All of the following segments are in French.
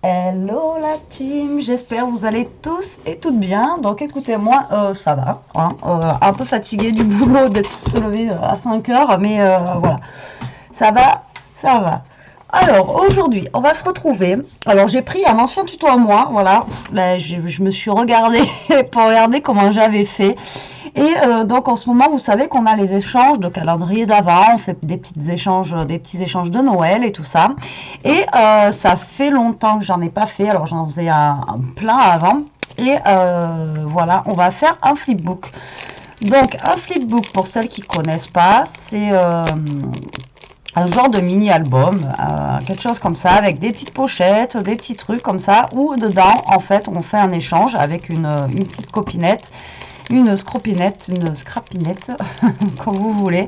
Hello la team, j'espère vous allez tous et toutes bien. Donc écoutez, moi ça va, hein, un peu fatiguée du boulot d'être se lever à 5 heures, mais voilà, ça va, ça va. Alors aujourd'hui, on va se retrouver. Alors j'ai pris un ancien tuto à moi, voilà. Là, je me suis regardée pour regarder comment j'avais fait. Et donc en ce moment, vous savez qu'on a les échanges de calendrier d'avant, on fait des petits échanges de Noël et tout ça. Et ça fait longtemps que j'en ai pas fait, alors j'en faisais un plein avant. Et voilà, on va faire un flipbook. Donc un flipbook, pour celles qui connaissent pas, c'est un genre de mini-album, quelque chose comme ça, avec des petites pochettes, des petits trucs comme ça, où dedans, en fait, on fait un échange avec une petite copinette, une scropinette, une scrapinette, comme vous voulez,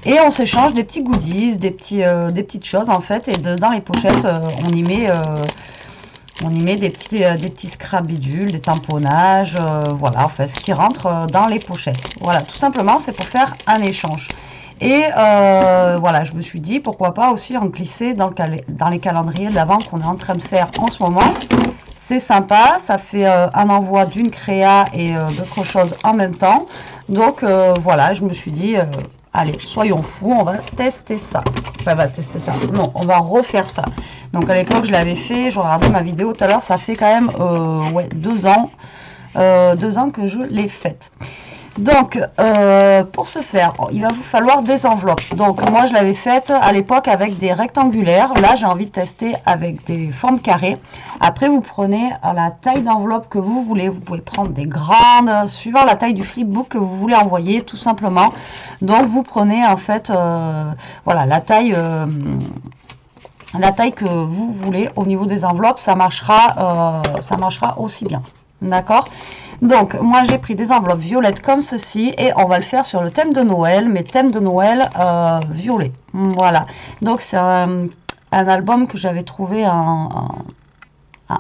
et on s'échange des petits goodies, des petites choses, en fait, et dans les pochettes, on y met des petits scrap bidules, des tamponnages, voilà, enfin, ce qui rentre dans les pochettes. Voilà, tout simplement, c'est pour faire un échange. Et voilà, je me suis dit, pourquoi pas aussi en glisser dans les calendriers d'avant qu'on est en train de faire en ce moment. C'est sympa, ça fait un envoi d'une créa et d'autres choses en même temps. Donc voilà, je me suis dit, allez, soyons fous, on va tester ça. Enfin, on va tester ça. Non, on va refaire ça. Donc à l'époque, je l'avais fait, je regardais ma vidéo tout à l'heure, ça fait quand même ouais, 2 ans. 2 ans que je l'ai faite. Donc, pour ce faire, il va vous falloir des enveloppes. Donc, moi, je l'avais faite à l'époque avec des rectangulaires. Là, j'ai envie de tester avec des formes carrées. Après, vous prenez la taille d'enveloppe que vous voulez. Vous pouvez prendre des grandes, suivant la taille du flipbook que vous voulez envoyer, tout simplement. Donc, vous prenez, en fait, voilà, la taille que vous voulez au niveau des enveloppes. Ça marchera aussi bien. D'accord? Donc, moi, j'ai pris des enveloppes violettes comme ceci et on va le faire sur le thème de Noël, mais thème de Noël violet. Voilà. Donc, c'est un album que j'avais trouvé à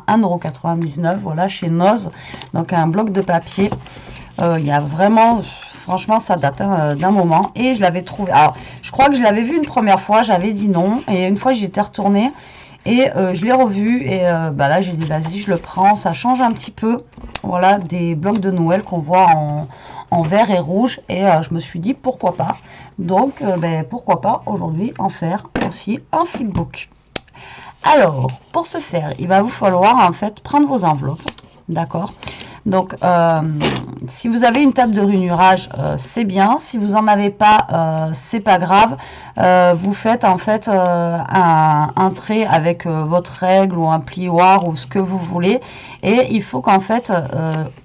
1,99 €, voilà, chez Noz. Donc, un bloc de papier. Il y a vraiment... Franchement, ça date d'un moment. Et je l'avais trouvé... Alors, je crois que je l'avais vu une première fois. J'avais dit non. Et une fois, j'y étais retournée. Et je l'ai revu et bah là j'ai dit vas-y je le prends, ça change un petit peu, voilà, des blocs de Noël qu'on voit en vert et rouge, et je me suis dit pourquoi pas, donc ben, pourquoi pas aujourd'hui en faire aussi un flipbook. Alors pour ce faire, il va vous falloir en fait prendre vos enveloppes, d'accord. Donc, si vous avez une table de runurage, c'est bien. Si vous n'en avez pas, c'est pas grave. Vous faites en fait un trait avec votre règle ou un plioir ou ce que vous voulez. Et il faut qu'en fait,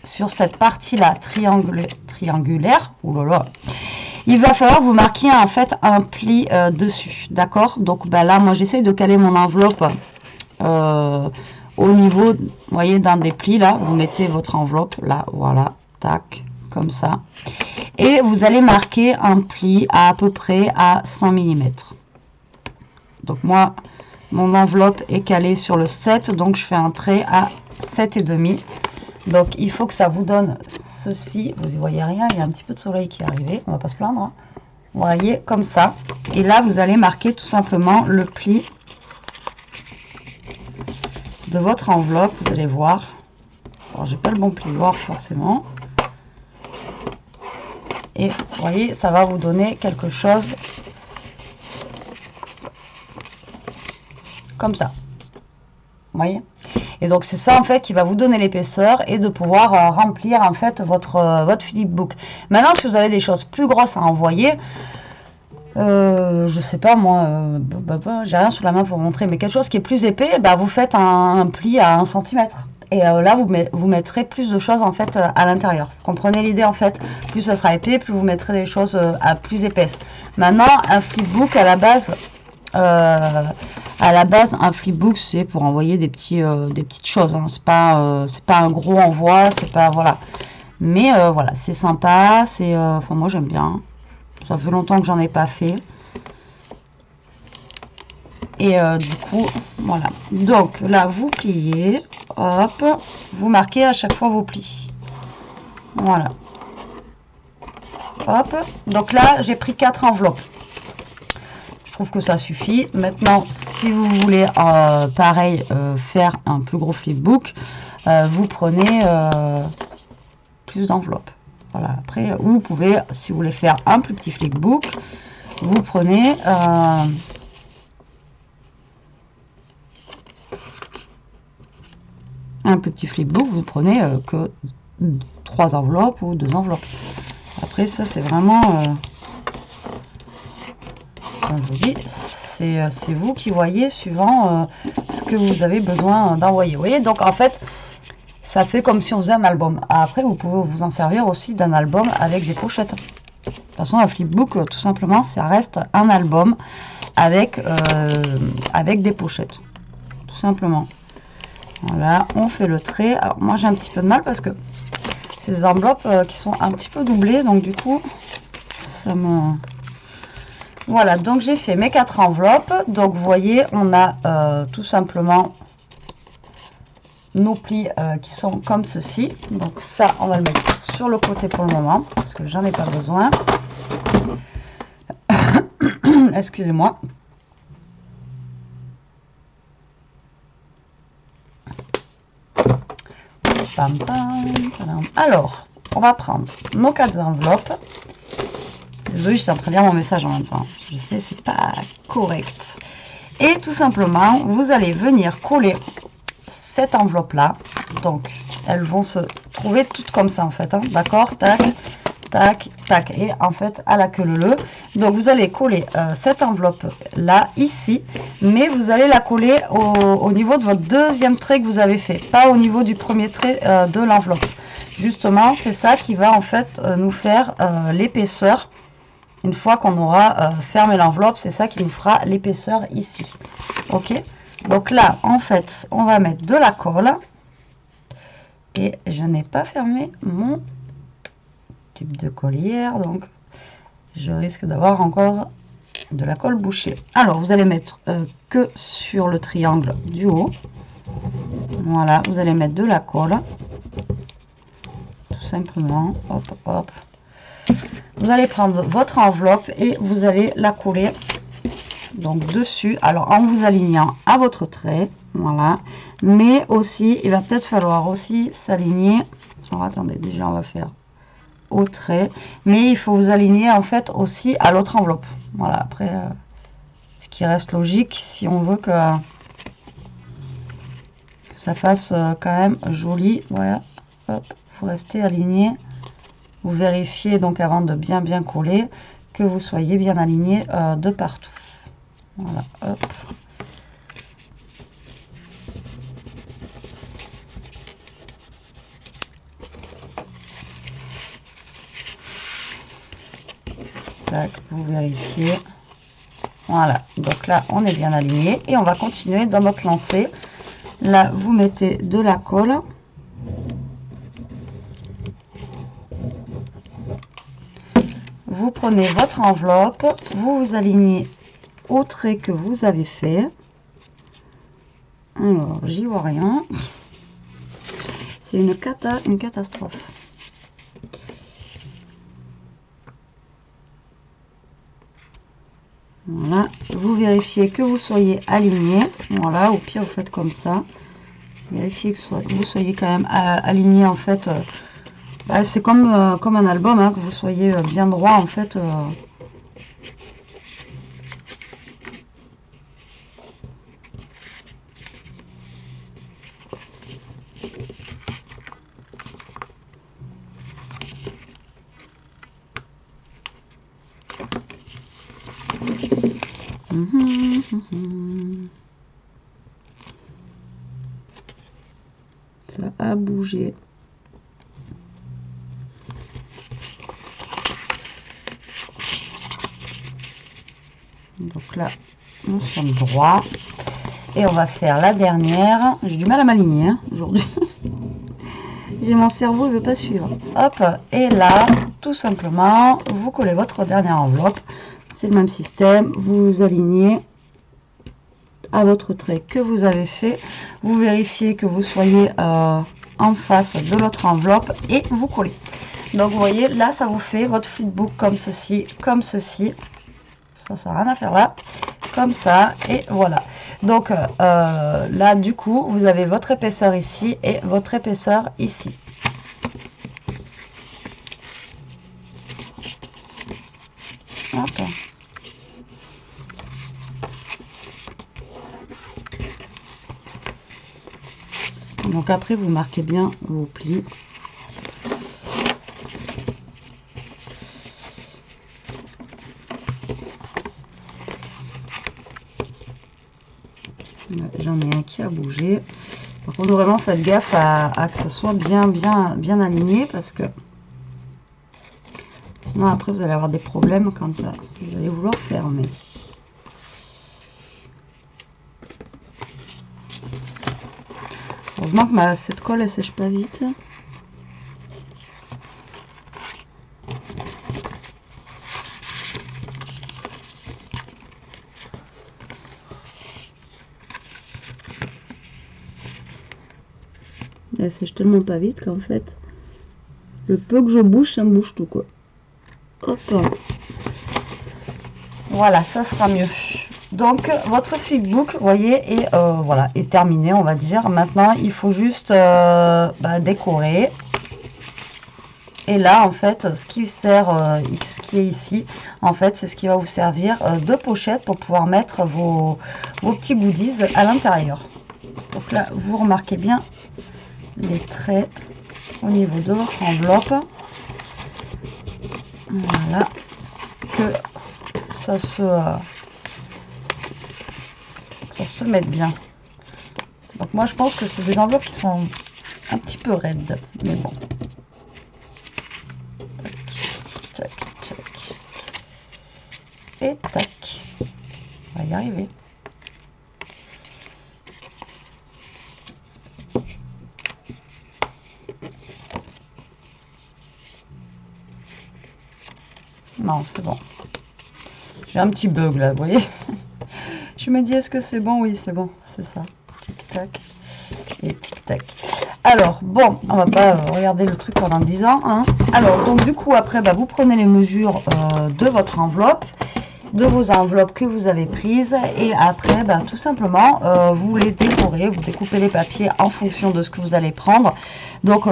sur cette partie-là triangulaire, oulala, il va falloir vous marquer en fait un pli dessus. D'accord? Donc, bah, là, moi, j'essaye de caler mon enveloppe. Au niveau, vous voyez, dans des plis, là, vous mettez votre enveloppe, là, voilà, tac, comme ça. Et vous allez marquer un pli à peu près à 5 mm. Donc, moi, mon enveloppe est calée sur le 7, donc je fais un trait à 7,5. Donc, il faut que ça vous donne ceci. Vous n'y voyez rien, il y a un petit peu de soleil qui est arrivé, on va pas se plaindre. Hein. Vous voyez, comme ça. Et là, vous allez marquer tout simplement le pli de votre enveloppe, vous allez voir. Alors, j'ai pas le bon plioir forcément. Et vous voyez, ça va vous donner quelque chose comme ça. Vous voyez? Et donc, c'est ça en fait qui va vous donner l'épaisseur et de pouvoir remplir en fait votre flipbook. Maintenant, si vous avez des choses plus grosses à envoyer, je sais pas moi, j'ai rien sur la main pour montrer, mais quelque chose qui est plus épais, bah, vous faites un pli à 1 cm. Et là, vous mettrez plus de choses en fait à l'intérieur. Vous comprenez l'idée en fait? Plus ça sera épais, plus vous mettrez des choses à plus épaisses. Maintenant, un flipbook à la base, un flipbook c'est pour envoyer des petites choses. Hein. C'est pas un gros envoi, c'est pas voilà. Mais voilà, c'est sympa, enfin moi j'aime bien. Ça fait longtemps que j'en ai pas fait. Et du coup, voilà. Donc là, vous pliez. Hop. Vous marquez à chaque fois vos plis. Voilà. Hop. Donc là, j'ai pris 4 enveloppes. Je trouve que ça suffit. Maintenant, si vous voulez pareil faire un plus gros flipbook, vous prenez plus d'enveloppes. Voilà. Après, vous pouvez, si vous voulez faire un plus petit flipbook, vous prenez un plus petit flipbook, vous prenez que 3 enveloppes ou 2 enveloppes. Après, ça c'est vraiment comme je vous dis, c'est vous qui voyez suivant ce que vous avez besoin d'envoyer. Vous voyez, donc en fait, ça fait comme si on faisait un album. Après, vous pouvez vous en servir aussi d'un album avec des pochettes. De toute façon, un flipbook, tout simplement, ça reste un album avec, avec des pochettes. Tout simplement. Voilà, on fait le trait. Alors, moi, j'ai un petit peu de mal parce que c'est des enveloppes qui sont un petit peu doublées. Donc, du coup, ça me... Voilà, donc j'ai fait mes 4 enveloppes. Donc, vous voyez, on a tout simplement nos plis qui sont comme ceci. Donc, ça, on va le mettre sur le côté pour le moment parce que j'en ai pas besoin. Excusez-moi. Alors, on va prendre nos 4 enveloppes. Désolée, je suis en train de lire mon message en même temps. Je sais, c'est pas correct. Et tout simplement, vous allez venir coller cette enveloppe-là. Donc, elles vont se trouver toutes comme ça, en fait. Hein, d'accord? Tac, tac, tac. Et en fait, à la queue leu. Donc, vous allez coller cette enveloppe-là, ici. Mais vous allez la coller au niveau de votre deuxième trait que vous avez fait. Pas au niveau du premier trait de l'enveloppe. Justement, c'est ça qui va, en fait, nous faire l'épaisseur. Une fois qu'on aura fermé l'enveloppe, c'est ça qui nous fera l'épaisseur ici. Ok? Donc là, en fait, on va mettre de la colle. Et je n'ai pas fermé mon tube de collière. Donc, je risque d'avoir encore de la colle bouchée. Alors, vous allez mettre que sur le triangle du haut. Voilà, vous allez mettre de la colle. Tout simplement. Hop, hop. Vous allez prendre votre enveloppe et vous allez la coller donc dessus, alors en vous alignant à votre trait, voilà, mais aussi il va peut-être falloir aussi s'aligner. Attendez, déjà on va faire au trait, mais il faut vous aligner en fait aussi à l'autre enveloppe. Voilà, après ce qui reste logique si on veut que ça fasse quand même joli. Voilà, hop, faut rester aligné. Vous vérifiez donc avant de bien coller que vous soyez bien aligné de partout. Voilà, hop. Tac, vous vérifiez. Voilà, donc là on est bien aligné et on va continuer dans notre lancée. Là vous mettez de la colle. Vous prenez votre enveloppe, vous vous alignez au trait que vous avez fait. Alors, j'y vois rien. C'est une catastrophe. Voilà, vous vérifiez que vous soyez aligné. Voilà, au pire vous faites comme ça. Vérifiez que vous soyez quand même aligné en fait. C'est comme un album, hein, que vous soyez bien droit en fait. Ça a bougé. Donc là, nous sommes droits. Et on va faire la dernière. J'ai du mal à m'aligner hein, aujourd'hui. J'ai mon cerveau, il ne veut pas suivre. Hop, et là, tout simplement, vous collez votre dernière enveloppe. C'est le même système. Vous alignez à votre trait que vous avez fait. Vous vérifiez que vous soyez en face de l'autre enveloppe et vous collez. Donc, vous voyez, là, ça vous fait votre flipbook comme ceci, comme ceci. ça n'a rien à faire là, comme ça, et voilà. Donc là, du coup, vous avez votre épaisseur ici et votre épaisseur ici. Hop. Donc après, vous marquez bien vos plis. J'en ai un qui a bougé. Par contre, vraiment, faites gaffe à que ce soit bien aligné, parce que sinon après vous allez avoir des problèmes quand vous allez vouloir fermer. Heureusement que cette colle elle sèche pas vite. Elle sèche tellement pas vite qu'en fait, le peu que je bouge, ça me bouge tout quoi. Hop. Voilà, ça sera mieux. Donc votre figbook, vous voyez, est voilà, est terminé, on va dire. Maintenant, il faut juste décorer. Et là, en fait, ce qui sert, ce qui est ici, en fait, c'est ce qui va vous servir de pochette pour pouvoir mettre vos petits goodies à l'intérieur. Donc là, vous remarquez bien les traits au niveau de votre enveloppe. Voilà, que ça se mette bien. Donc moi, je pense que c'est des enveloppes qui sont un petit peu raides, mais bon. Tac, tac, tac. Et tac. On va y arriver. Non, c'est bon. J'ai un petit bug là, vous voyez. Je me dis, est-ce que c'est bon? Oui, c'est bon, c'est ça. Tic-tac et tic-tac. Alors, bon, on va pas regarder le truc pendant 10 ans. Hein. Alors, donc du coup, après, vous prenez les mesures de votre enveloppe, de vos enveloppes que vous avez prises. Et après, tout simplement, vous les décorez, vous découpez les papiers en fonction de ce que vous allez prendre. Donc,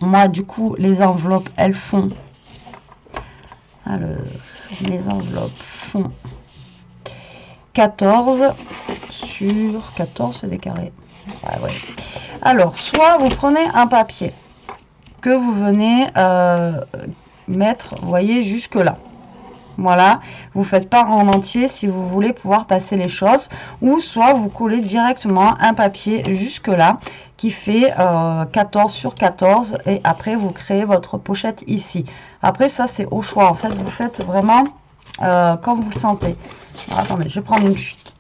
moi, du coup, les enveloppes, elles font... Alors, mes enveloppes font 14 sur 14, c'est des carrés. Ouais. Alors, soit vous prenez un papier que vous venez mettre, vous voyez, jusque là. Voilà, vous faites pas en entier si vous voulez pouvoir passer les choses, ou soit vous collez directement un papier jusque là qui fait 14 sur 14 et après vous créez votre pochette ici. Après ça c'est au choix, en fait vous faites vraiment comme vous le sentez. Alors, attendez, je vais prendre une chute.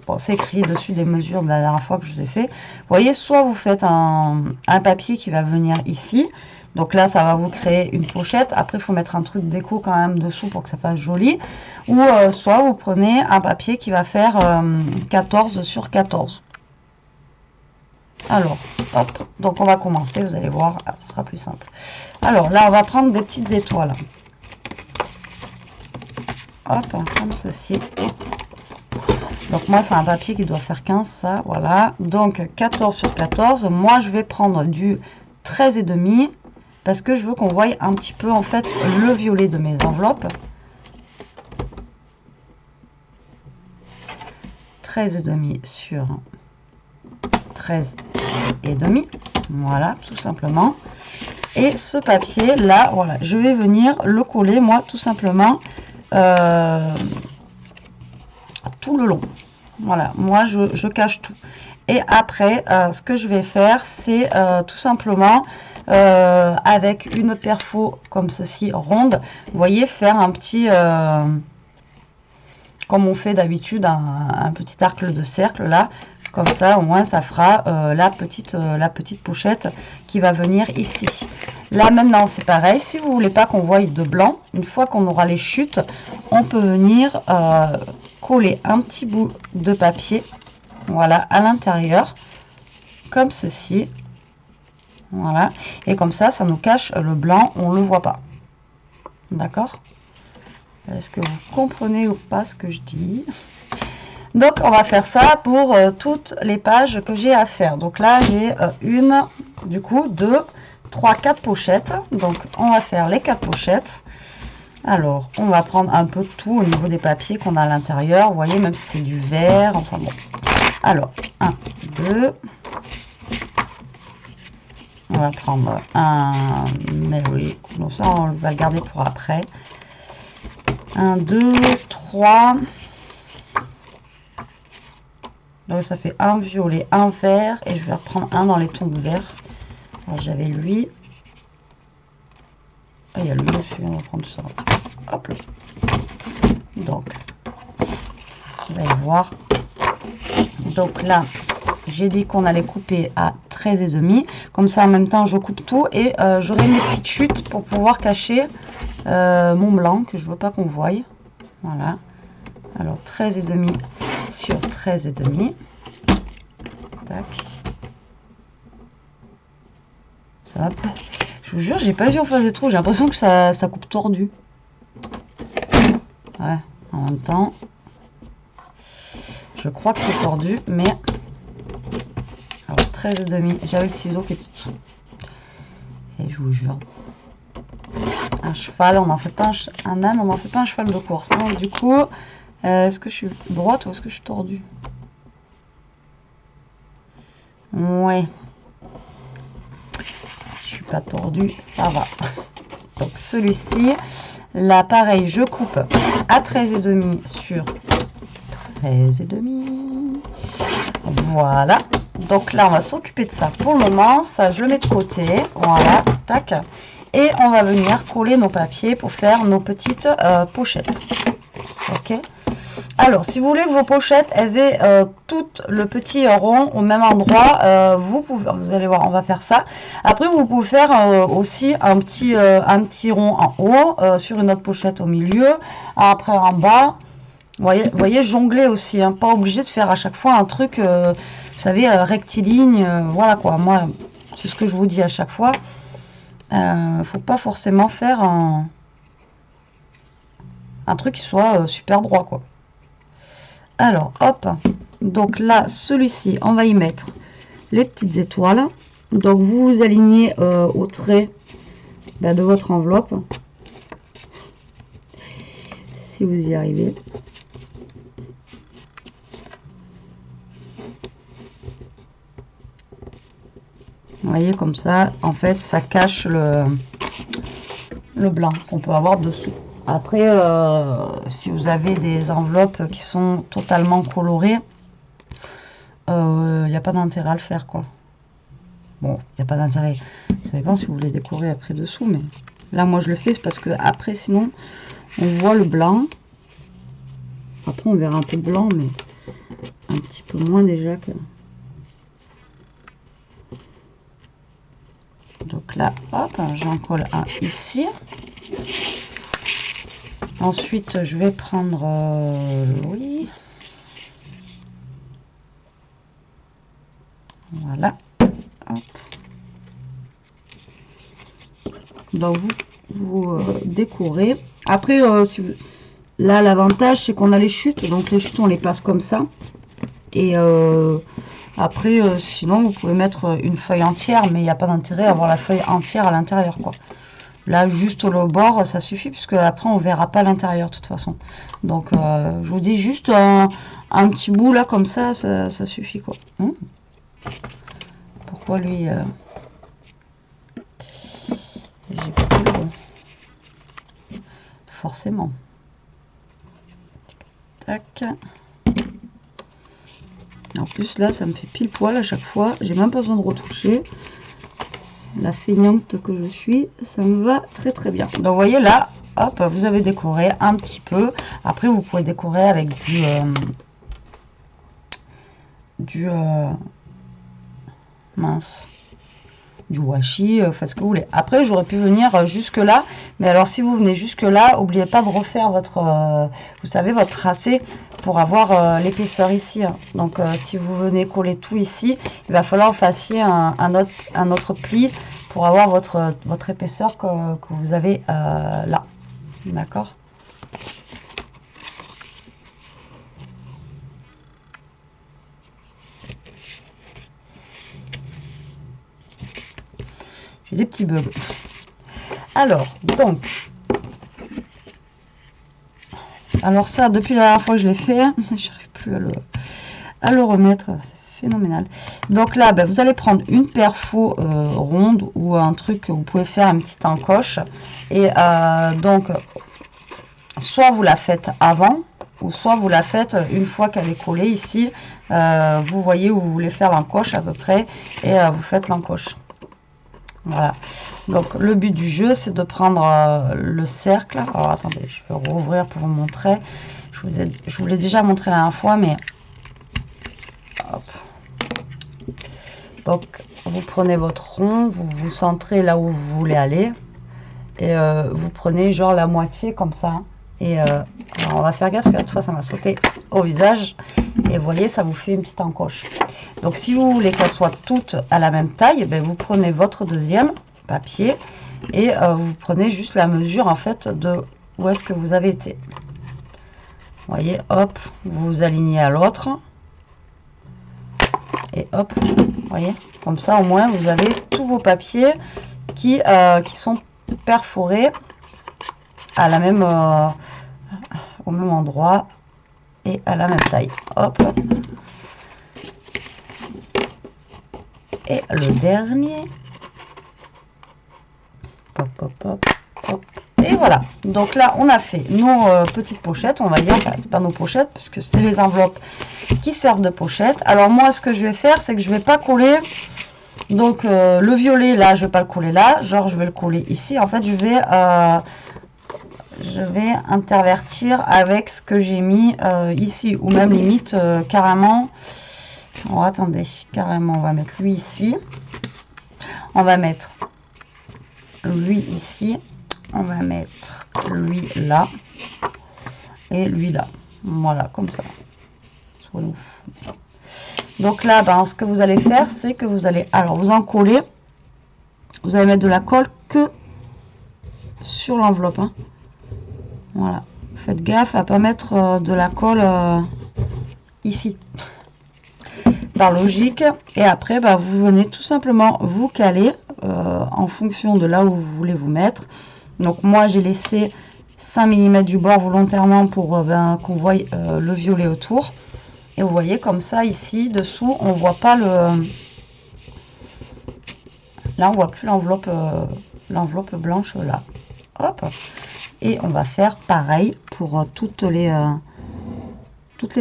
Bon, c'est écrit dessus des mesures de la dernière fois que je vous ai fait. Vous voyez, soit vous faites un papier qui va venir ici. Donc là, ça va vous créer une pochette. Après, il faut mettre un truc déco quand même dessous pour que ça fasse joli. Ou soit vous prenez un papier qui va faire 14 sur 14. Alors, hop. Donc on va commencer, vous allez voir, ça sera plus simple. Alors là, on va prendre des petites étoiles. Hop, comme ceci. Donc moi, c'est un papier qui doit faire 15, ça, voilà. Donc 14 sur 14. Moi, je vais prendre du 13,5. Parce que je veux qu'on voie un petit peu en fait le violet de mes enveloppes. 13,5 sur 13,5. Voilà, tout simplement. Et ce papier là, voilà, je vais venir le coller moi tout simplement tout le long. Voilà, moi je cache tout. Et après, ce que je vais faire, c'est tout simplement avec une perfo comme ceci ronde, vous voyez, faire un petit comme on fait d'habitude un petit arc de cercle là, comme ça au moins ça fera la petite pochette qui va venir ici. Là maintenant c'est pareil, si vous voulez pas qu'on voie de blanc, une fois qu'on aura les chutes, on peut venir coller un petit bout de papier, voilà, à l'intérieur comme ceci. Voilà, et comme ça, ça nous cache le blanc, on le voit pas. D'accord? Est-ce que vous comprenez ou pas ce que je dis? Donc, on va faire ça pour toutes les pages que j'ai à faire. Donc là, j'ai une, du coup, 2, 3, 4 pochettes. Donc, on va faire les 4 pochettes. Alors, on va prendre un peu de tout au niveau des papiers qu'on a à l'intérieur. Vous voyez, même si c'est du verre. Enfin bon. Alors, 1, 2. On va prendre un... Mais oui, donc ça, on va le garder pour après. 1, 2, 3. Donc ça fait un violet, un vert. Et je vais reprendre un dans les tons de vert. J'avais lui. Ah, il y a lui aussi, on va prendre ça. Hop là. Donc, vous allez voir. Donc là, j'ai dit qu'on allait couper à 13,5. Comme ça, en même temps, je coupe tout. Et j'aurai mes petites chutes pour pouvoir cacher mon blanc que je veux pas qu'on voie. Voilà. Alors, 13,5 sur 13,5. Tac. Ça va pas. Je vous jure, j'ai pas vu en face des trous. J'ai l'impression que ça coupe tordu. Ouais, en même temps. Je crois que c'est tordu, mais... Alors, 13,5. J'avais le ciseau qui était dessous. Et je vous jure. Un cheval, on n'en fait pas un âne, on n'en fait pas un cheval de course. Donc, du coup, est-ce que je suis droite ou est-ce que je suis tordue? Ouais. Je suis pas tordue, ça va. Donc celui-ci, là pareil, je coupe à 13,5 sur 13,5. Voilà. Donc là, on va s'occuper de ça pour le moment. Ça, je le mets de côté. Voilà, tac. Et on va venir coller nos papiers pour faire nos petites pochettes. Ok. Alors, si vous voulez que vos pochettes, elles aient tout le petit rond au même endroit, vous allez voir, on va faire ça. Après, vous pouvez faire aussi un petit rond en haut, sur une autre pochette au milieu, après en bas. Vous voyez jongler aussi, hein, pas obligé de faire à chaque fois un truc, vous savez, rectiligne, voilà quoi. Moi, c'est ce que je vous dis à chaque fois. Faut pas forcément faire un truc qui soit super droit, quoi. Alors, hop, donc là, celui-ci, on va y mettre les petites étoiles. Donc, vous vous alignez au trait de votre enveloppe. Si vous y arrivez. Vous voyez, comme ça, en fait, ça cache le blanc qu'on peut avoir dessous. Après, si vous avez des enveloppes qui sont totalement colorées, il n'y a pas d'intérêt à le faire, quoi. Bon, il n'y a pas d'intérêt. Ça dépend si vous voulez décorer après dessous, mais là, moi, je le fais, c'est parce que après, sinon, on voit le blanc. Après, on verra un peu de blanc, mais un petit peu moins déjà que... Donc là, hop, j'en colle un ici. Ensuite, je vais prendre oui. Voilà. Hop. Donc vous décorez. Après, si vous... là, l'avantage, c'est qu'on a les chutes. Donc les chutes, on les passe comme ça. Et après, sinon, vous pouvez mettre une feuille entière, mais il n'y a pas d'intérêt à avoir la feuille entière à l'intérieur, quoi. Là, juste le bord, ça suffit, puisque après, on verra pas l'intérieur, de toute façon. Donc, je vous dis juste un petit bout, là, comme ça, ça suffit, quoi. Pourquoi lui... j'ai pris le bon. Forcément. Tac. En plus, là, ça me fait pile poil à chaque fois. J'ai même pas besoin de retoucher. La feignante que je suis, ça me va très très bien. Donc, vous voyez là, hop, vous avez décoré un petit peu. Après, vous pouvez décorer avec du washi, faites ce que vous voulez. Après, j'aurais pu venir jusque là, mais alors si vous venez jusque là, n'oubliez pas de refaire votre, vous savez, votre tracé pour avoir l'épaisseur ici. Hein. Donc, si vous venez coller tout ici, il va falloir que vous fassiez un autre pli pour avoir votre épaisseur que vous avez là. D'accord? J'ai des petits bugs. Alors, donc. Alors ça, depuis la dernière fois que je l'ai fait, j'arrive plus à le remettre. C'est phénoménal. Donc là, ben, vous allez prendre une paire faux ronde ou un truc que vous pouvez faire une petite encoche. Et donc, soit vous la faites avant, ou soit vous la faites une fois qu'elle est collée ici. Vous voyez où vous voulez faire l'encoche à peu près, et vous faites l'encoche. Voilà. Donc le but du jeu, c'est de prendre le cercle. Alors attendez, je vais rouvrir pour vous montrer. Je vous l'ai déjà montré la dernière fois, mais hop. Donc vous prenez votre rond, vous vous centrez là où vous voulez aller, et vous prenez genre la moitié comme ça. Et alors on va faire gaffe parce que l'autre fois ça m'a sauté au visage. Et vous voyez, ça vous fait une petite encoche. Donc si vous voulez qu'elles soient toutes à la même taille, ben, vous prenez votre deuxième papier et vous prenez juste la mesure en fait de où est-ce que vous avez été. Vous voyez, hop, vous vous alignez à l'autre. Et hop, vous voyez, comme ça au moins vous avez tous vos papiers qui sont perforés à la même, au même endroit et à la même taille. Hop. Et le dernier. Hop, hop, hop, hop. Et voilà. Donc là, on a fait nos petites pochettes, on va dire. Enfin, c'est pas nos pochettes, parce que c'est les enveloppes qui servent de pochettes. Alors moi, ce que je vais faire, c'est que je vais pas coller. Donc le violet, là, je vais pas le coller là. Genre, je vais le coller ici. En fait, je vais intervertir avec ce que j'ai mis ici, ou même limite carrément. Oh, attendez, carrément, on va mettre lui ici. On va mettre lui ici. On va mettre lui là. Et lui là. Voilà, comme ça. Donc là, ben, ce que vous allez faire, c'est que vous allez, alors vous en coller. Vous allez mettre de la colle que sur l'enveloppe. Hein. Voilà. Faites gaffe à ne pas mettre de la colle ici. Par logique. Et après, bah, vous venez tout simplement vous caler en fonction de là où vous voulez vous mettre. Donc moi, j'ai laissé 5 mm du bord volontairement pour qu'on voie le violet autour. Et vous voyez comme ça, ici, dessous, on voit pas le... Là, on voit plus l'enveloppe blanche là. Hop. Et on va faire pareil pour toutes les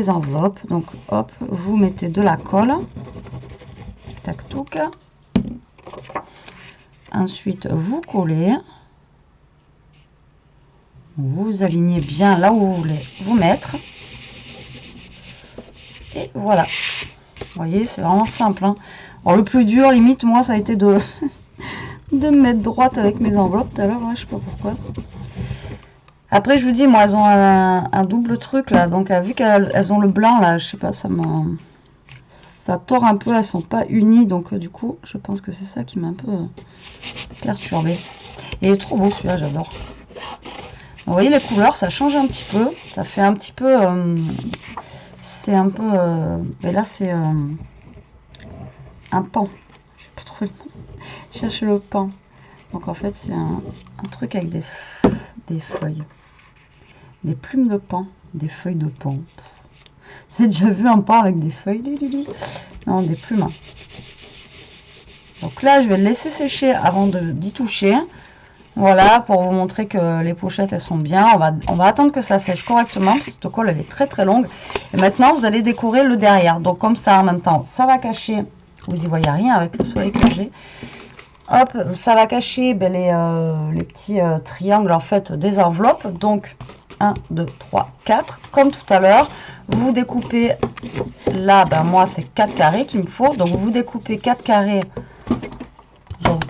enveloppes. Donc hop, vous mettez de la colle, tac touc, ensuite vous collez, vous alignez bien là où vous voulez vous mettre, et voilà. Vous voyez, c'est vraiment simple, hein. Alors, le plus dur limite moi ça a été de me mettre droite avec mes enveloppes tout à l'heure, hein, je sais pas pourquoi. Après, je vous dis, moi, elles ont un double truc, là. Donc, vu qu'elles ont le blanc, là, je sais pas, ça tord un peu. Elles sont pas unies. Donc, du coup, je pense que c'est ça qui m'a un peu perturbé. Et il est trop beau, celui-là, j'adore. Vous voyez, les couleurs, ça change un petit peu. Ça fait un petit peu... c'est un peu... mais là, c'est un pan. Je vais pas trouver le nom. Je cherche le pan. Donc, en fait, c'est un truc avec des feuilles. Des plumes de pan, des feuilles de pan. Vous avez déjà vu un pan avec des feuilles? Non, des plumes. Donc là, je vais le laisser sécher avant d'y toucher. Voilà, pour vous montrer que les pochettes, elles sont bien. On va attendre que ça sèche correctement, parce que cette colle, elle est très très longue. Et maintenant, vous allez décorer le derrière. Donc comme ça, en même temps, ça va cacher. Vous y voyez rien avec le soleil que j'ai. Hop, ça va cacher ben, les petits triangles en fait des enveloppes. Donc 1, 2, 3, 4. Comme tout à l'heure, vous découpez là, ben moi c'est 4 carrés qu'il me faut. Donc vous découpez 4 carrés. Donc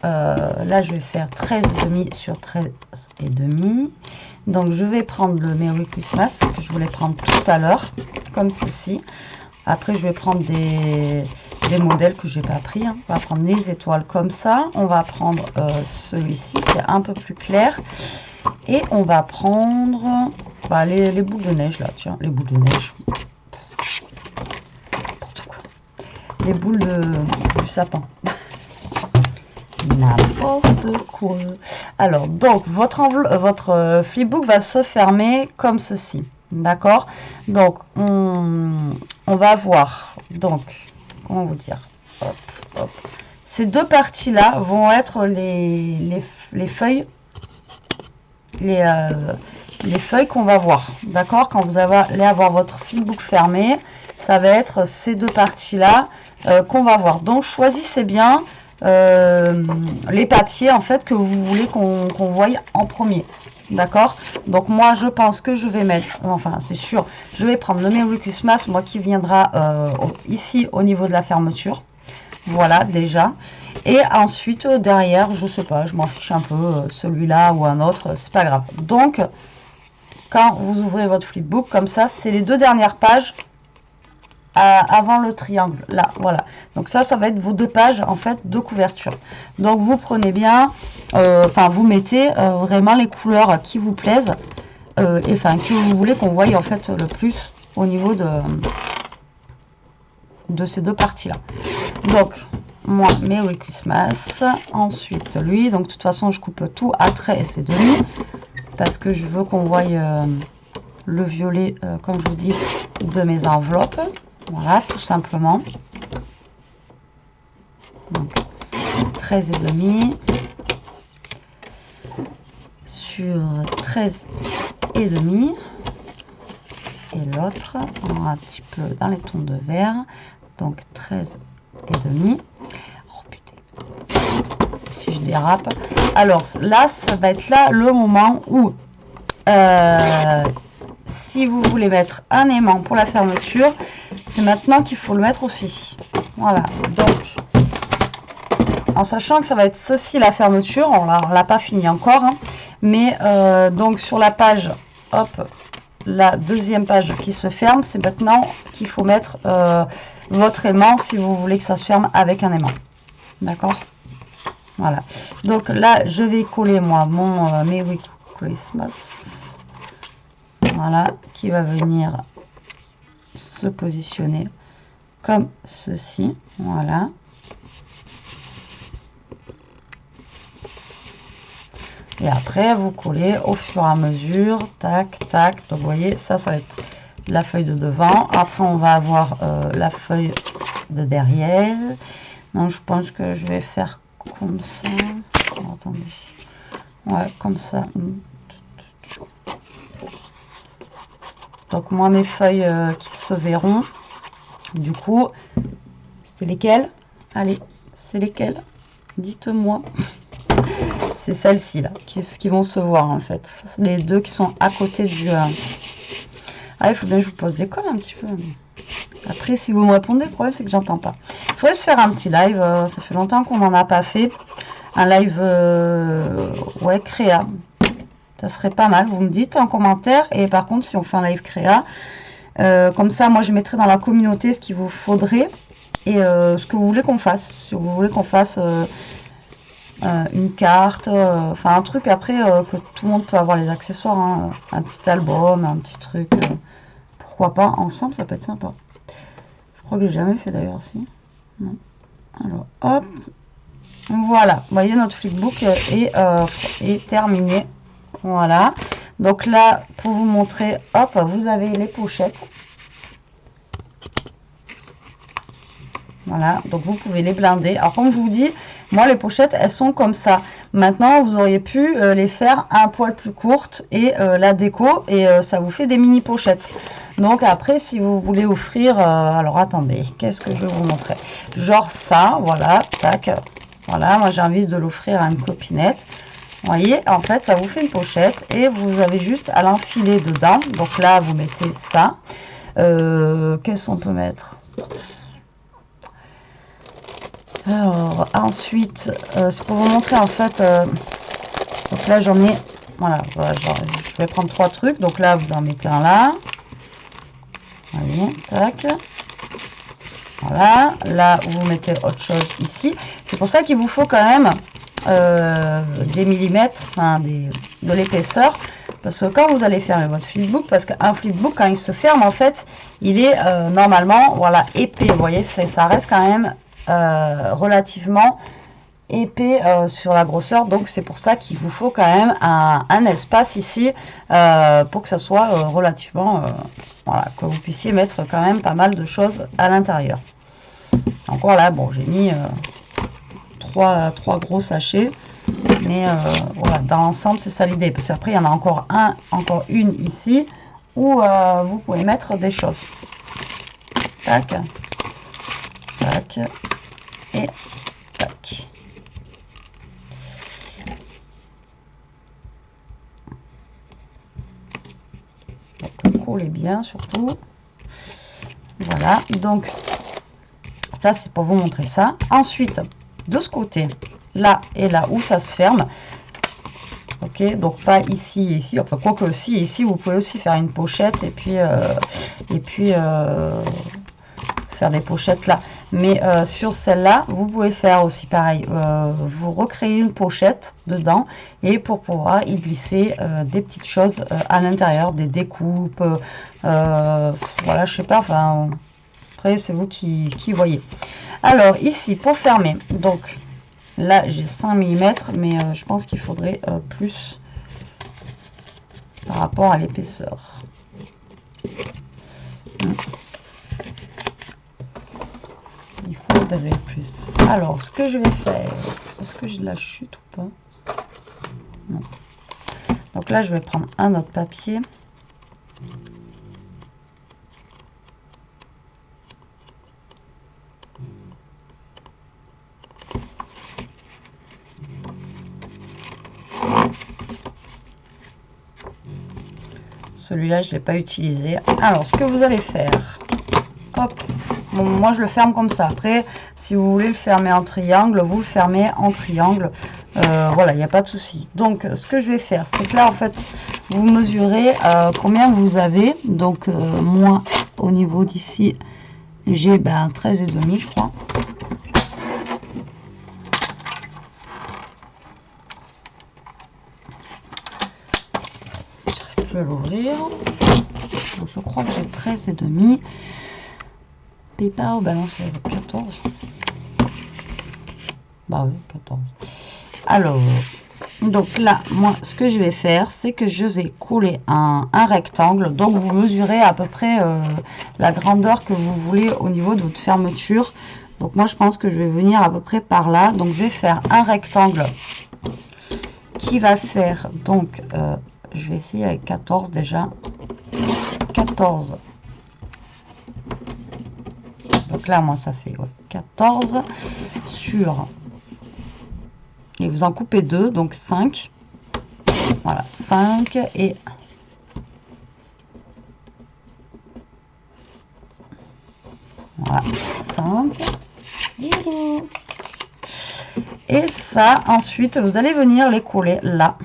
là je vais faire 13,5 sur 13,5. Donc je vais prendre le Merry Christmas que je voulais prendre tout à l'heure, comme ceci. Après je vais prendre des modèles que j'ai pas pris, hein. On va prendre des étoiles comme ça. On va prendre celui-ci qui est un peu plus clair. Et on va prendre bah, les boules de neige là, tiens, les boules de neige. N'importe quoi. Les boules du sapin. n'importe quoi. Alors, donc, votre flipbook va se fermer comme ceci. D'accord? Donc, on va voir. Donc, comment vous dire? Hop, hop. Ces deux parties-là vont être les feuilles, les feuilles qu'on va voir. D'accord? Quand vous allez avoir votre flipbook fermé, ça va être ces deux parties-là qu'on va voir. Donc, choisissez bien les papiers en fait que vous voulez qu'on voie en premier. D'accord? Donc moi je pense que je vais mettre, enfin c'est sûr, je vais prendre le Merry Christmas, moi qui viendra ici au niveau de la fermeture. Voilà déjà. Et ensuite derrière, je sais pas, je m'en fiche un peu, celui-là ou un autre, c'est pas grave. Donc quand vous ouvrez votre flipbook comme ça, c'est les deux dernières pages avant le triangle là, voilà. Donc ça va être vos deux pages en fait de couverture. Donc vous prenez bien, enfin vous mettez vraiment les couleurs qui vous plaisent et enfin que vous voulez qu'on voie en fait le plus au niveau de ces deux parties là. Donc moi Merry Christmas, ensuite lui, donc de toute façon je coupe tout à trait et c'est demi parce que je veux qu'on voie le violet comme je vous dis de mes enveloppes. Voilà, tout simplement. Donc, 13,5 sur 13,5 et l'autre un petit peu dans les tons de vert, donc 13,5. Oh putain, si je dérape. Alors là, ça va être là le moment où si vous voulez mettre un aimant pour la fermeture, c'est maintenant qu'il faut le mettre aussi. Voilà, donc en sachant que ça va être ceci la fermeture, on l'a pas fini encore, hein, mais donc sur la page, hop, la deuxième page qui se ferme, c'est maintenant qu'il faut mettre votre aimant si vous voulez que ça se ferme avec un aimant. D'accord? Voilà, donc là je vais coller moi mon Merry Christmas. Voilà, qui va venir se positionner comme ceci. Voilà. Et après, vous collez au fur et à mesure. Tac, tac. Donc, vous voyez, ça va être la feuille de devant. Après, on va avoir la feuille de derrière. Donc, je pense que je vais faire comme ça. Oh, attendez. Ouais, comme ça. Donc moi mes feuilles qui se verront, du coup, c'est lesquelles? Allez, c'est lesquelles? Dites-moi. C'est celles-ci là, qui vont se voir en fait. Les deux qui sont à côté du... Ah, il faut bien que je vous pose des cols un petit peu. Après, si vous me répondez, le problème c'est que j'entends pas. Il faudrait se faire un petit live, ça fait longtemps qu'on n'en a pas fait. Un live, ouais, créa. Ça serait pas mal, vous me dites en commentaire. Et par contre, si on fait un live créa, comme ça, moi je mettrai dans la communauté ce qu'il vous faudrait et ce que vous voulez qu'on fasse. Si vous voulez qu'on fasse une carte, enfin un truc après que tout le monde peut avoir les accessoires, hein, un petit album, un petit truc, pourquoi pas ensemble, ça peut être sympa. Je crois que j'ai jamais fait d'ailleurs, si. Non. Alors hop, voilà, vous voyez notre flipbook est terminé. Voilà, donc là pour vous montrer, hop, vous avez les pochettes. Voilà, donc vous pouvez les blinder. Alors comme je vous dis, moi les pochettes elles sont comme ça. Maintenant vous auriez pu les faire un poil plus courtes et la déco et ça vous fait des mini pochettes. Donc après si vous voulez offrir, alors attendez, qu'est-ce que je vais vous montrer? Genre ça, voilà, tac, voilà, moi j'ai envie de l'offrir à une copinette. Vous voyez, en fait, ça vous fait une pochette et vous avez juste à l'enfiler dedans. Donc là, vous mettez ça. Qu'est-ce qu'on peut mettre? Alors, ensuite, c'est pour vous montrer en fait. Donc là, j'en ai. Voilà, je vais prendre 3 trucs. Donc là, vous en mettez un là. Vous voyez, tac. Voilà, là, vous mettez autre chose ici. C'est pour ça qu'il vous faut quand même des millimètres, enfin de l'épaisseur, parce que quand vous allez fermer votre flipbook, parce qu'un flipbook quand il se ferme en fait il est normalement voilà épais, vous voyez, ça reste quand même relativement épais sur la grosseur, donc c'est pour ça qu'il vous faut quand même un espace ici pour que ça soit relativement, voilà, que vous puissiez mettre quand même pas mal de choses à l'intérieur. Encore là, bon, j'ai mis trois gros sachets, mais voilà, dans l'ensemble c'est ça l'idée, parce qu'après il y en a encore une ici où vous pouvez mettre des choses. Tac, tac et tac. Donc collez bien surtout. Voilà, donc ça c'est pour vous montrer ça. Ensuite, de ce côté, là et là où ça se ferme, ok, donc pas ici et ici, enfin quoi que aussi, ici vous pouvez aussi faire une pochette et puis faire des pochettes là, mais sur celle-là vous pouvez faire aussi pareil, vous recréez une pochette dedans et pour pouvoir y glisser des petites choses à l'intérieur, des découpes, voilà, je sais pas, enfin après c'est vous qui voyez. Alors ici pour fermer, donc là j'ai 5 mm, mais je pense qu'il faudrait plus par rapport à l'épaisseur. Il faudrait plus. Alors ce que je vais faire, est-ce que j'ai de la chute ou pas? Non. Donc là je vais prendre un autre papier. Celui-là, je ne l'ai pas utilisé. Alors, ce que vous allez faire, hop, bon, moi je le ferme comme ça. Après, si vous voulez le fermer en triangle, vous le fermez en triangle. Voilà, il n'y a pas de souci. Donc, ce que je vais faire, c'est que là, en fait, vous mesurez combien vous avez. Donc, moi, au niveau d'ici, j'ai 13,5, je crois. Je vais l'ouvrir. Je crois que j'ai 13,5. PayPal, bah non, c'est 14. Bah oui, 14. Alors, donc là, moi, ce que je vais faire, c'est que je vais coller un rectangle. Donc, vous mesurez à peu près la grandeur que vous voulez au niveau de votre fermeture. Donc, moi, je pense que je vais venir à peu près par là. Donc, je vais faire un rectangle qui va faire, donc, je vais essayer avec 14 déjà. 14. Donc là, moi, ça fait 14 sur... Et vous en coupez 2, donc 5. Voilà, 5 et... Voilà, 5. Et ça, ensuite, vous allez venir les coller là.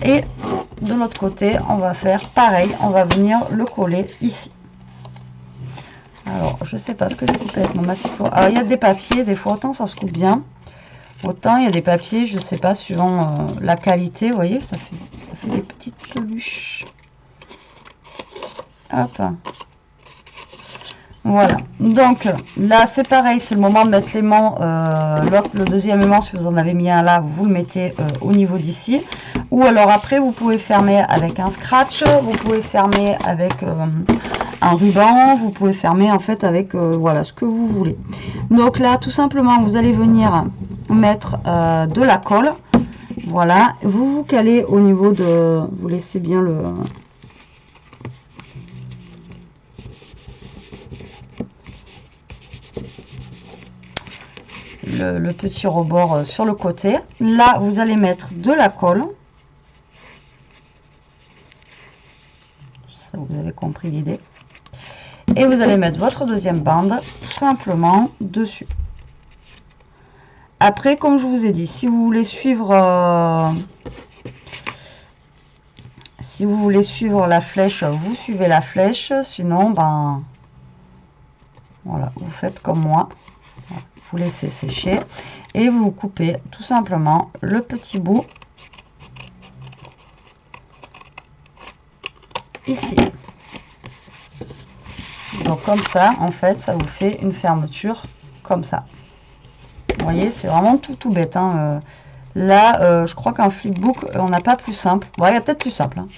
Et de l'autre côté, on va faire pareil, on va venir le coller ici. Alors, je sais pas ce que je vais couper avec mon massifo. Alors, il y a des papiers, des fois, autant ça se coupe bien, autant il y a des papiers, je sais pas, suivant la qualité, vous voyez, ça fait des petites peluches. Hop. Voilà, donc là c'est pareil, c'est le moment de mettre l'aimant, le deuxième aimant, si vous en avez mis un là, vous le mettez au niveau d'ici, ou alors après vous pouvez fermer avec un scratch, vous pouvez fermer avec un ruban, vous pouvez fermer en fait avec voilà ce que vous voulez. Donc là tout simplement vous allez venir mettre de la colle, voilà, vous vous calez au niveau de, vous laissez bien le petit rebord sur le côté. Là vous allez mettre de la colle, ça vous avez compris l'idée, et vous allez mettre votre deuxième bande tout simplement dessus. Après, comme je vous ai dit, si vous voulez suivre la flèche, vous suivez la flèche, sinon ben voilà, vous faites comme moi. Vous laissez sécher et vous coupez tout simplement le petit bout ici. Donc comme ça, en fait, ça vous fait une fermeture comme ça. Vous voyez, c'est vraiment tout bête. Hein. Là, je crois qu'un flipbook, on n'a pas plus simple. Bon, il y a peut-être plus simple. Hein.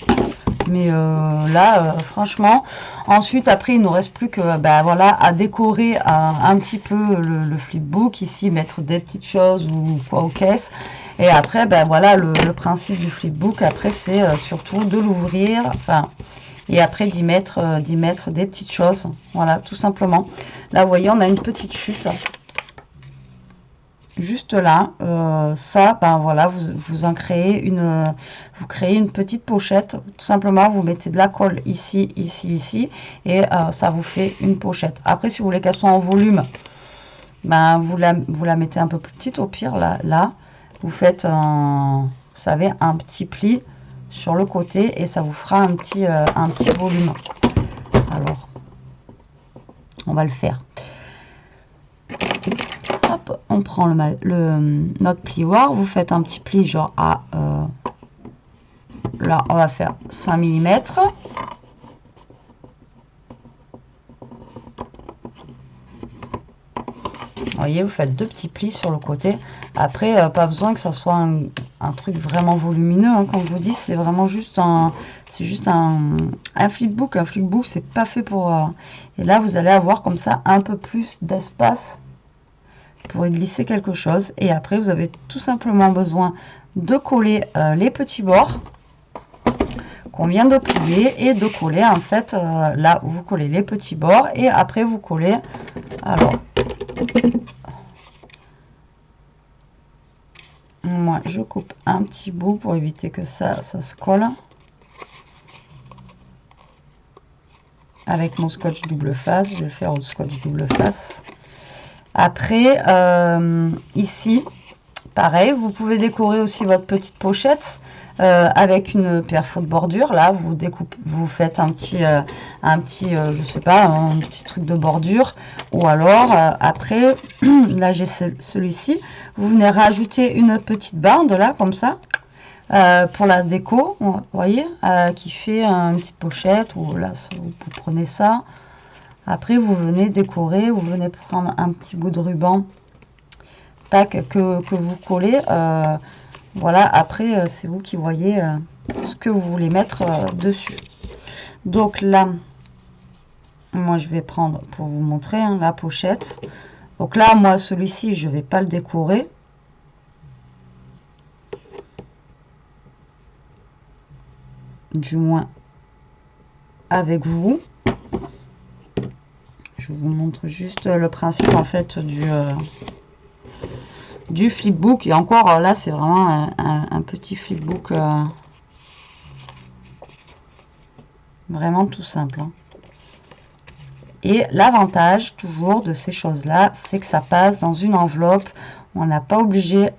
Mais là, franchement, ensuite, après, il nous reste plus que ben, voilà, à décorer un petit peu le flipbook. Ici, mettre des petites choses ou quoi aux caisses. Et après, ben voilà, le principe du flipbook, après, c'est surtout de l'ouvrir. Enfin, et après d'y mettre des petites choses. Voilà, tout simplement. Là, vous voyez, on a une petite chute. Juste là, ça, ben voilà, vous en créez vous créez une petite pochette. Tout simplement, vous mettez de la colle ici, ici, et ça vous fait une pochette. Après, si vous voulez qu'elle soit en volume, ben vous la mettez un peu plus petite. Au pire, là, vous faites vous savez, un petit pli sur le côté et ça vous fera un petit volume. Alors, on va le faire. Hop, on prend notre plioir, vous faites un petit pli genre à là on va faire 5 mm. Vous voyez, vous faites deux petits plis sur le côté. Après, pas besoin que ça soit un truc vraiment volumineux. Hein. Comme je vous dis, c'est vraiment juste un flipbook. Un flipbook, c'est pas fait pour... Et là, vous allez avoir comme ça un peu plus d'espace pour y glisser quelque chose. Et après, vous avez tout simplement besoin de coller les petits bords qu'on vient de plier et de coller en fait là où vous collez les petits bords et après vous collez. Alors, moi je coupe un petit bout pour éviter que ça se colle avec mon scotch double face. Je vais le faire au scotch double face. Après, ici, pareil, vous pouvez décorer aussi votre petite pochette avec une perfo de bordure. Là, vous découpez, vous faites un petit, je sais pas, un petit truc de bordure. Ou alors, après, là j'ai celui-ci. Vous venez rajouter une petite bande là, comme ça, pour la déco. Vous voyez, qui fait une petite pochette. Ou là, vous prenez ça. Après, vous venez décorer, vous venez prendre un petit bout de ruban, tac, que vous collez. Voilà, après, c'est vous qui voyez ce que vous voulez mettre dessus. Donc là, moi, je vais prendre, pour vous montrer, hein, la pochette. Donc là, moi, celui-ci, je ne vais pas le décorer. Du moins, avec vous. Je vous montre juste le principe en fait du flipbook. Et encore là, c'est vraiment un petit flipbook vraiment tout simple. Hein. Et l'avantage toujours de ces choses-là, c'est que ça passe dans une enveloppe. On n'est pas obligé,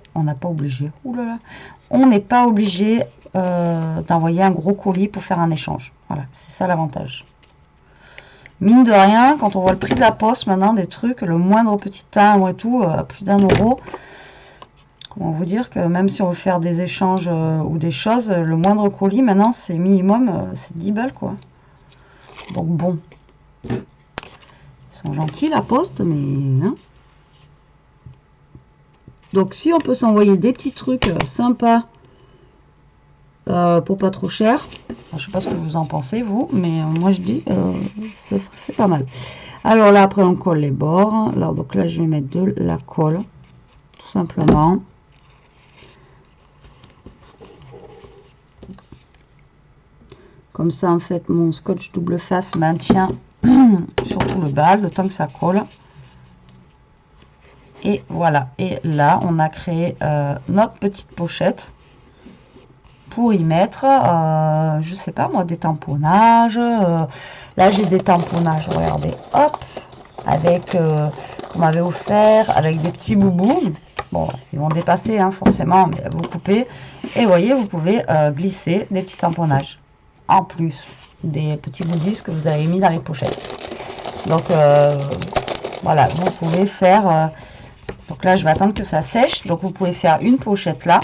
oulala, on n'est pas obligé d'envoyer un gros colis pour faire un échange. Voilà, c'est ça l'avantage. Mine de rien, quand on voit le prix de la poste maintenant, des trucs, le moindre petit timbre et tout, plus d'1 €. Comment vous dire que même si on veut faire des échanges ou des choses, le moindre colis maintenant, c'est minimum, c'est 10 balles quoi. Donc bon, ils sont gentils la poste, mais... Hein. Donc si on peut s'envoyer des petits trucs sympas, pour pas trop cher. Alors, je sais pas ce que vous en pensez vous, mais moi je dis c'est pas mal. Alors là après on colle les bords. Alors donc là je vais mettre de la colle tout simplement. Comme ça en fait mon scotch double face maintient surtout le bas le temps que ça colle. Et voilà, et là on a créé notre petite pochette pour y mettre, je sais pas moi, des tamponnages. Là j'ai des tamponnages, regardez, hop, avec, on m'avait offert, avec des petits boubous. Bon, ils vont dépasser hein, forcément, mais vous coupez. Et vous voyez, vous pouvez glisser des petits tamponnages. En plus des petits goodies que vous avez mis dans les pochettes. Donc voilà, vous pouvez faire... donc là, je vais attendre que ça sèche. Donc vous pouvez faire une pochette là.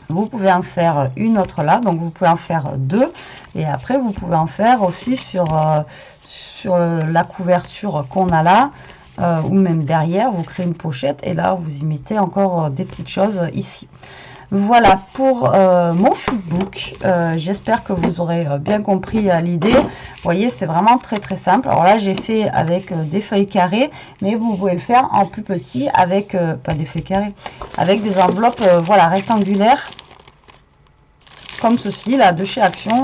Vous pouvez en faire une autre là, donc vous pouvez en faire deux. Et après, vous pouvez en faire aussi sur la couverture qu'on a là. ou même derrière, vous créez une pochette et là vous y mettez encore des petites choses ici. Voilà pour mon flipbook. J'espère que vous aurez bien compris l'idée. Vous voyez, c'est vraiment très très simple. Alors là, j'ai fait avec des feuilles carrées, mais vous pouvez le faire en plus petit avec, pas des feuilles carrées, avec des enveloppes voilà, rectangulaires, comme ceci, là, de chez Action.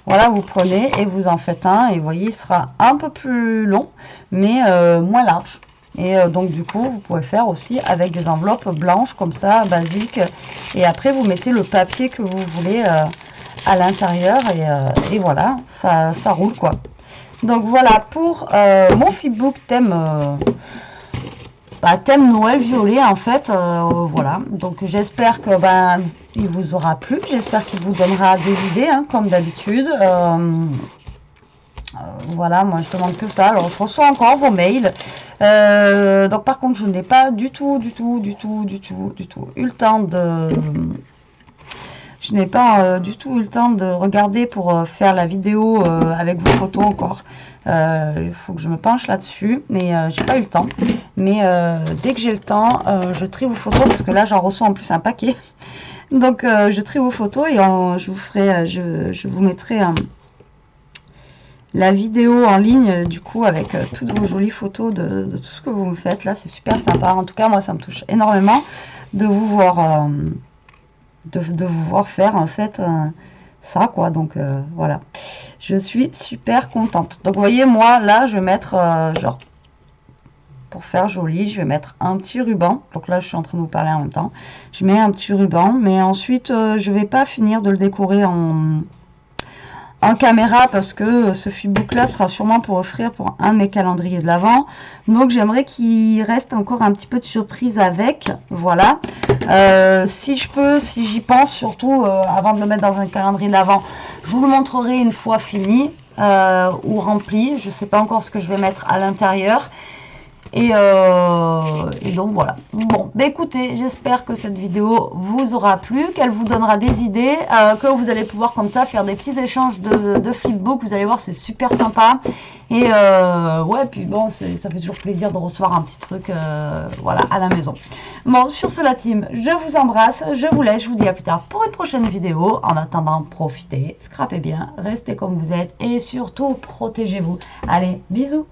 Voilà, vous prenez et vous en faites un. Et vous voyez, il sera un peu plus long, mais moins large. Et donc du coup, vous pouvez faire aussi avec des enveloppes blanches comme ça, basiques. Et après, vous mettez le papier que vous voulez à l'intérieur. Et voilà, ça roule quoi. Donc voilà pour mon flipbook thème, thème Noël violet en fait. Voilà, donc j'espère que il vous aura plu. J'espère qu'il vous donnera des idées hein, comme d'habitude. Voilà, moi je demande que ça. Alors je reçois encore vos mails. Donc par contre je n'ai pas du tout eu le temps de... Je n'ai pas du tout eu le temps de regarder pour faire la vidéo avec vos photos encore. Il faut que je me penche là-dessus, mais j'ai pas eu le temps. Mais dès que j'ai le temps, je trie vos photos parce que là j'en reçois en plus un paquet. Donc je trie vos photos et je vous ferai, je vous mettrai la vidéo en ligne du coup avec toutes vos jolies photos de tout ce que vous me faites. Là c'est super sympa. En tout cas moi ça me touche énormément de vous voir de vous voir faire en fait ça quoi. Donc voilà, je suis super contente. Donc vous voyez, moi là je vais mettre genre pour faire joli, je vais mettre un petit ruban. Donc là je suis en train de vous parler en même temps. Je mets un petit ruban, mais ensuite je vais pas finir de le décorer en caméra parce que ce flipbook là sera sûrement pour offrir pour un de mes calendriers de l'Avent. Donc j'aimerais qu'il reste encore un petit peu de surprise avec. Voilà, si je peux, si j'y pense surtout avant de le mettre dans un calendrier de l'Avent, je vous le montrerai une fois fini ou rempli. Je sais pas encore ce que je vais mettre à l'intérieur. Et donc voilà. Bon, écoutez, j'espère que cette vidéo vous aura plu, qu'elle vous donnera des idées, que vous allez pouvoir comme ça faire des petits échanges de flipbook. Vous allez voir, c'est super sympa. Et ouais, puis bon, ça fait toujours plaisir de recevoir un petit truc voilà, à la maison. Bon, sur ce la team, je vous embrasse, je vous laisse, je vous dis à plus tard pour une prochaine vidéo. En attendant, profitez, scrapez bien, restez comme vous êtes et surtout, protégez-vous. Allez, bisous!